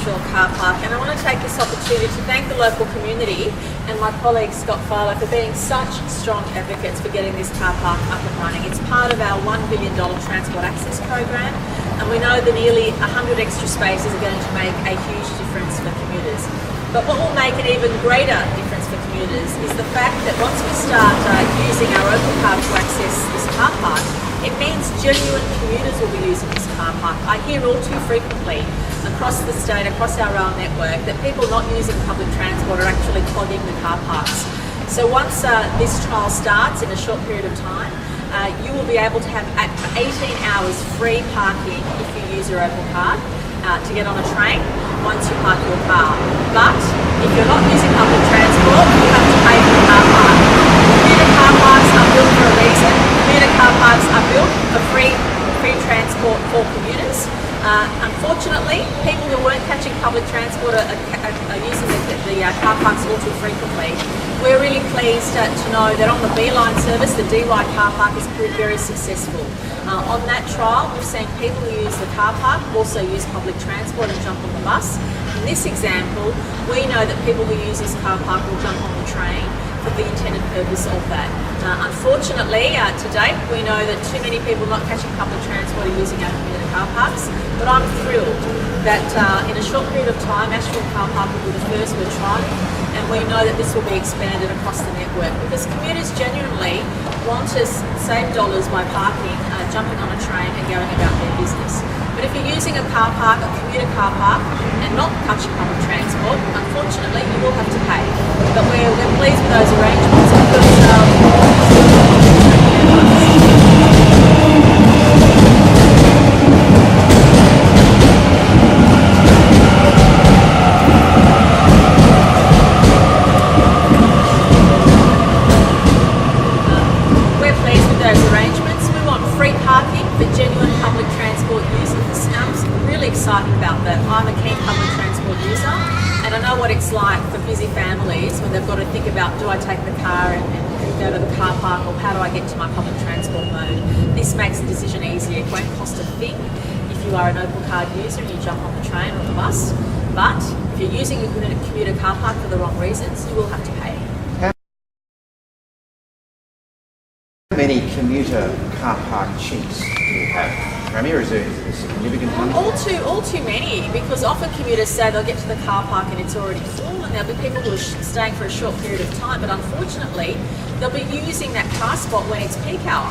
Asheville car park, and I want to take this opportunity to thank the local community and my colleague Scott Fowler for being such strong advocates for getting this car park up and running. It's part of our $1 billion transport access program, and we know that nearly 100 extra spaces are going to make a huge difference for commuters. But what will make an even greater difference for commuters is the fact that once we start using our Opal card to access this car park, it means genuine commuters will be using this car park. I hear all too frequently across the state, across our rail network, that people not using public transport are actually clogging the car parks. So once this trial starts in a short period of time, you will be able to have 18 hours free parking if you use your Opal card to get on a train once you park your car. But if you're not using public transport, you have to pay for the car park. Commuter car parks are built for a reason. Commuter car parks are built for free transport for commuters. Unfortunately, people who weren't catching public transport are using the car parks all too frequently. We're really pleased to know that on the B-line service, the DY car park has proved very successful. On that trial, we've seen people who use the car park also use public transport and jump on the bus. In this example, we know that people who use this car park will jump on the train for the intended purpose of that. Unfortunately, to date, we know that too many people not catching public transport are using our commuter car parks, but I'm thrilled that in a short period of time, Asheville car park will be the first we're trying, and we know that this will be expanded across the network because commuters genuinely want to save dollars by parking, jumping on a train and going about their business. But if you're using a car park, a commuter car park, and not touching public transport, unfortunately you will have to pay. But we're pleased with those arrangements because excited about that. I'm a keen public transport user, and I know what it's like for busy families when they've got to think about, do I take the car and go to the car park, or how do I get to my public transport mode? This makes the decision easier. It won't cost a thing if you are an Opal card user and you jump on the train or the bus, but if you're using your commuter car park for the wrong reasons, you will have to pay. How many commuter car park cheats do you have? Or is there a significant number? All too many, because often commuters say they'll get to the car park and it's already full, and there'll be people who are staying for a short period of time, but unfortunately they'll be using that car spot when it's peak hour,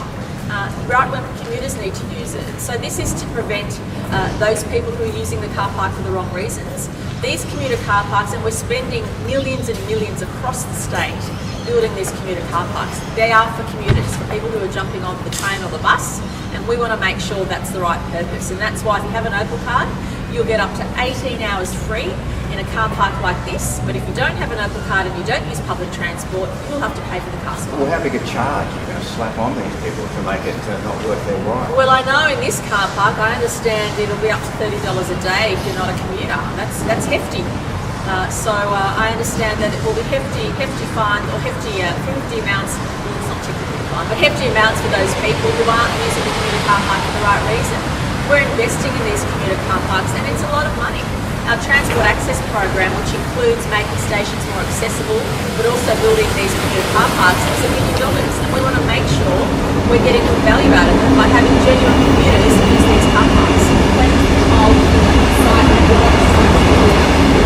right when commuters need to use it. So this is to prevent those people who are using the car park for the wrong reasons. These commuter car parks, and we're spending millions and millions across the state building these commuter car parks. They are for commuters, for people who are jumping on the train or the bus, and we want to make sure that's the right purpose. And that's why if you have an Opal card, you'll get up to 18 hours free in a car park like this. But if you don't have an Opal card and you don't use public transport, you'll have to pay for the car spot. Well, how big a charge are you going to slap on these people to make it not worth their while? Well, I know in this car park, I understand it'll be up to $30 a day if you're not a commuter. That's hefty. So I understand that it will be hefty fines or hefty amounts. Well, it's not technically fine, but hefty amounts for those people who aren't using the commuter car park for the right reason. We're investing in these commuter car parks, and it's a lot of money. Our transport access program, which includes making stations more accessible, but also building these commuter car parks, is $1 million, and we want to make sure we're getting good value out of it by having genuine commuters use these car parks.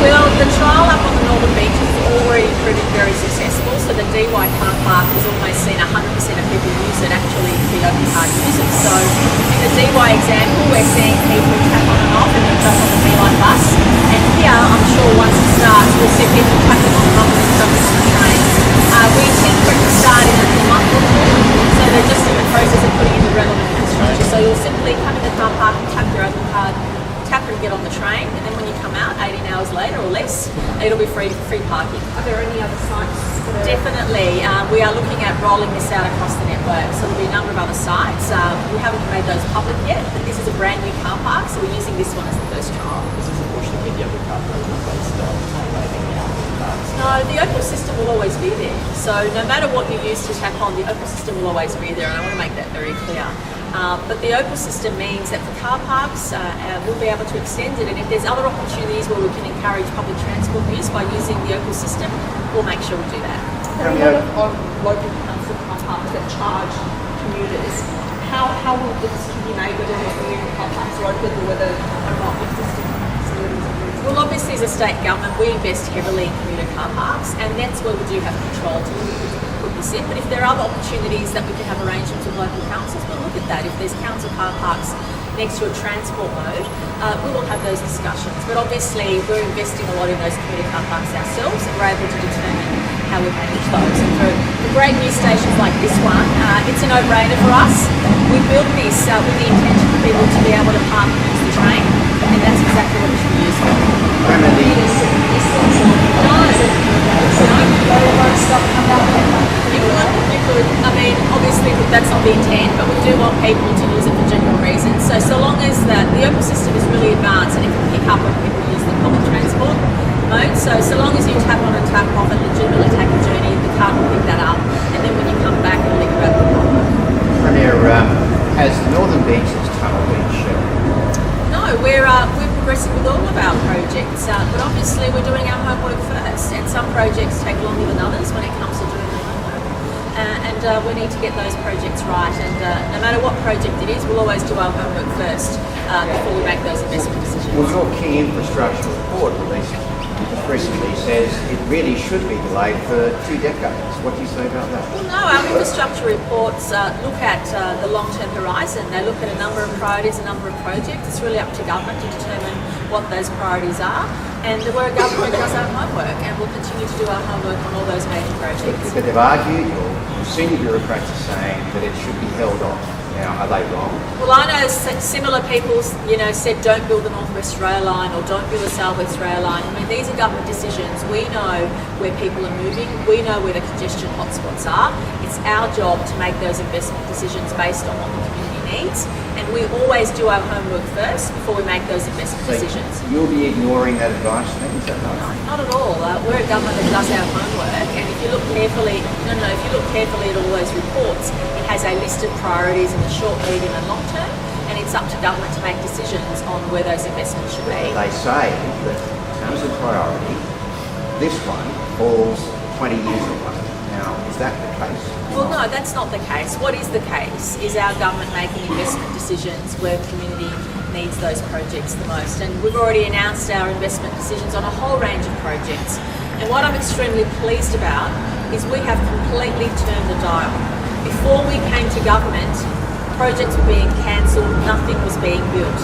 Well, the trial up on the Northern Beaches is already proving very successful, so the DY car park has almost seen 100% of people use it actually be Opal card users. So in the DY example, we're seeing people tap on and off and then jump on the B-line bus, and here I'm sure once it starts we'll see people tapping on and off and then jumping on the train. We intend for it to start in a month or two, so they're just in the process of putting in the relevant infrastructure. So you'll simply come in the car park and tap your Opal card, tap and get on the train, and then when you come out 18 hours later or less, it'll be free parking. Are there any other sites? Definitely. We are looking at rolling this out across the network, so there'll be a number of other sites. We haven't made those public yet, but this is a brand new car park, so we're using this one as the first trial. This is a push to get the Opal card program based on waiving the Opal cards. No, the Opal system will always be there. So no matter what you use to tap on, the Opal system will always be there, and I want to make that very clear. But the Opal system means that for car parks, we'll be able to extend it, and if there's other opportunities where we can encourage public transport use by using the Opal system, we'll make sure we do that. There are a lot of local council car parks that charge commuters. How will the decision be made whether or not new car parks are open or whether or not existing facilities are used? Well, obviously as a state government, we invest heavily in commuter car parks, and that's where we do have control to put this in. But if there are other opportunities that we can have arrangements with local councils, we'll look at that. If there's council car parks next to a transport mode, we will have those discussions. But obviously we're investing a lot in those commuter car parks ourselves, and we're able to determine how we manage those. And for great news stations like this one, it's a no-brainer for us. We built this with the intention for people to be able to park and use the train, and that's exactly what it should be used for. You could. I mean, obviously that's not the intent, but we do want people to use it for genuine reasons. So long as the Opal system is really advanced and it can pick up when people use the public transport mode, so long as you tap on and tap off and legitimately take a journey, the car will pick that up, and then when you come back, it'll let you out of the car. Premier, has the Northern Beaches tunnel been shelled? No, we're progressing with all of our projects, but obviously we're doing our homework first, and some projects take longer than others when it comes to doing the homework. And we need to get those projects right, and no matter what project it is, we'll always do our homework first before we make those investment decisions. Well, your key infrastructure report released just recently says it really should be delayed for 2 decades. What do you say about that? Well, no, our infrastructure reports look at the long-term horizon. They look at a number of priorities, a number of projects. It's really up to government to determine what those priorities are. And we're a government that does our homework, and we'll continue to do our homework on all those major projects. But they've argued, your senior bureaucrats are saying that it should be held off. Now, are they wrong? Well, I know similar people, said don't build the North West Rail Line or don't build the South West Rail Line. I mean, these are government decisions. We know where people are moving. We know where the congestion hotspots are. It's our job to make those investment decisions based on what the community needs. And we always do our homework first before we make those investment decisions. You'll be ignoring that advice then, is that right? No, not at all. We're a government that does our homework, and if you look carefully, at all those reports, it has a list of priorities in the short, medium and long term, and it's up to government to make decisions on where those investments should be. They say that in terms of priority, this one falls 20 years away. Now, is that the case? Well, no, that's not the case. What is the case is our government making investment decisions where the community needs those projects the most. And we've already announced our investment decisions on a whole range of projects. And what I'm extremely pleased about is we have completely turned the dial. Before we came to government, projects were being cancelled, nothing was being built.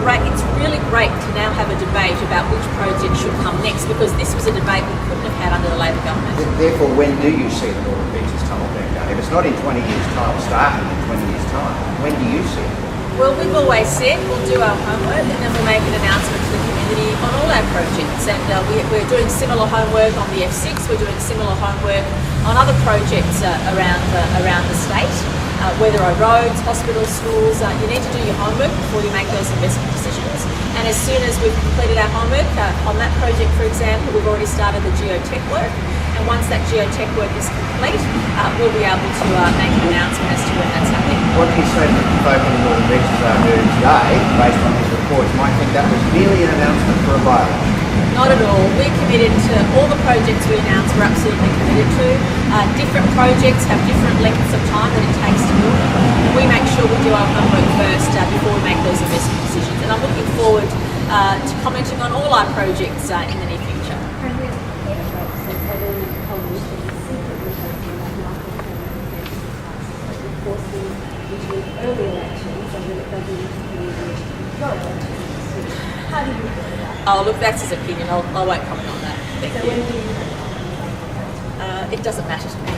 It's really great to now have a debate about which project should come next, because this was a debate we couldn't have had under the Labor government. Therefore, when do you see the Northern Beaches tunnel being done? If it's not in 20 years' time, starting in 20 years' time, when do you see it? Well, we've always said we'll do our homework and then we'll make an announcement to the community on all our projects. And we're doing similar homework on the F6, we're doing similar homework on other projects around the state. Whether are roads, hospitals, schools, you need to do your homework before you make those investment decisions. And as soon as we've completed our homework on that project, for example, we've already started the geotech work. And once that geotech work is complete, we'll be able to make an announcement as to when that's happening. What do you say that the folk in the Northern Beaches are doing today, based on these reports, might think that was merely an announcement for a by-election? Not at all. We're committed to all the projects we announce. We're absolutely committed to. Different projects have different lengths of time that it takes to build them. We make sure we do our homework first before we make those investment decisions. And I'm looking forward to commenting on all our projects in the near future. Early elections, and then it doesn't need no elections. How do you feel about that? Oh, look, that's his opinion. I won't comment on that. Thank So you. when do you It doesn't matter to me.